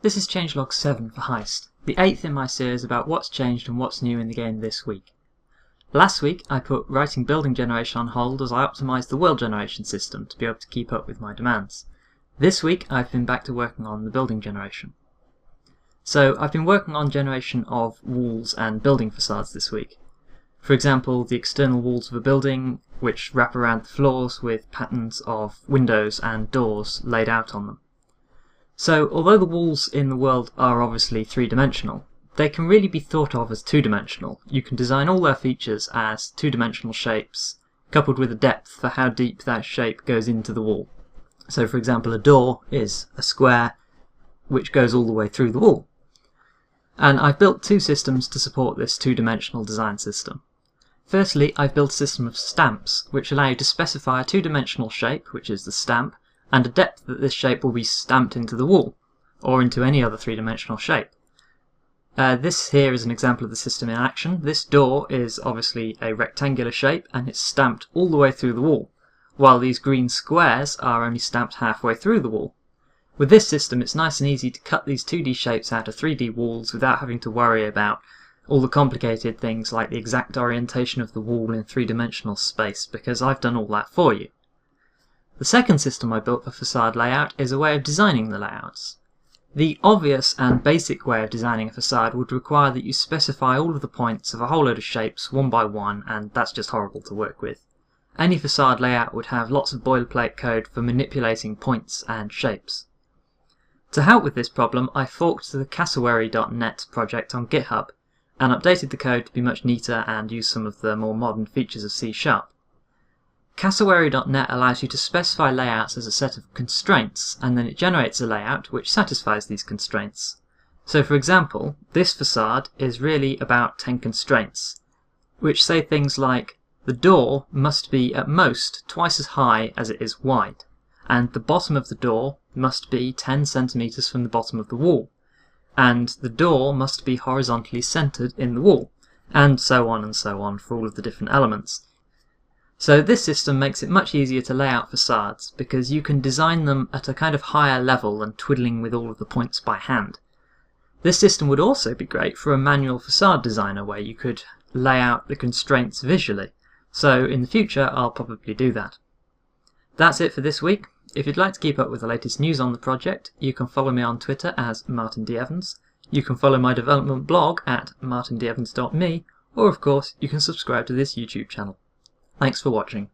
This is Changelog 7 for Heist, the 8th in my series about what's changed and what's new in the game this week. Last week I put writing building generation on hold as I optimised the world generation system to be able to keep up with my demands. This week I've been back to working on the building generation. So I've been working on generation of walls and building facades this week. For example, the external walls of a building which wrap around the floors with patterns of windows and doors laid out on them. So, although the walls in the world are obviously three-dimensional, they can really be thought of as two-dimensional. You can design all their features as two-dimensional shapes, coupled with a depth for how deep that shape goes into the wall. So, for example, a door is a square which goes all the way through the wall. And I've built two systems to support this two-dimensional design system. Firstly, I've built a system of stamps, which allow you to specify a two-dimensional shape, which is the stamp, and a depth that this shape will be stamped into the wall, or into any other three-dimensional shape. This here is an example of the system in action. This door is obviously a rectangular shape, and it's stamped all the way through the wall, while these green squares are only stamped halfway through the wall. With this system, it's nice and easy to cut these 2D shapes out of 3D walls without having to worry about all the complicated things like the exact orientation of the wall in three-dimensional space, because I've done all that for you. The second system I built for facade layout is a way of designing the layouts. The obvious and basic way of designing a facade would require that you specify all of the points of a whole load of shapes one by one, and that's just horrible to work with. Any facade layout would have lots of boilerplate code for manipulating points and shapes. To help with this problem, I forked the cassowary.net project on GitHub and updated the code to be much neater and use some of the more modern features of C#. Cassowary.net allows you to specify layouts as a set of constraints, and then it generates a layout which satisfies these constraints. So for example, this facade is really about 10 constraints, which say things like the door must be at most twice as high as it is wide, and the bottom of the door must be 10 centimeters from the bottom of the wall, and the door must be horizontally centered in the wall, and so on for all of the different elements. So this system makes it much easier to lay out facades because you can design them at a kind of higher level than twiddling with all of the points by hand. This system would also be great for a manual facade designer where you could lay out the constraints visually. So in the future I'll probably do that. That's it for this week. If you'd like to keep up with the latest news on the project, you can follow me on Twitter as Martin D. Evans. You can follow my development blog at martindeevans.me, or of course you can subscribe to this YouTube channel. Thanks for watching.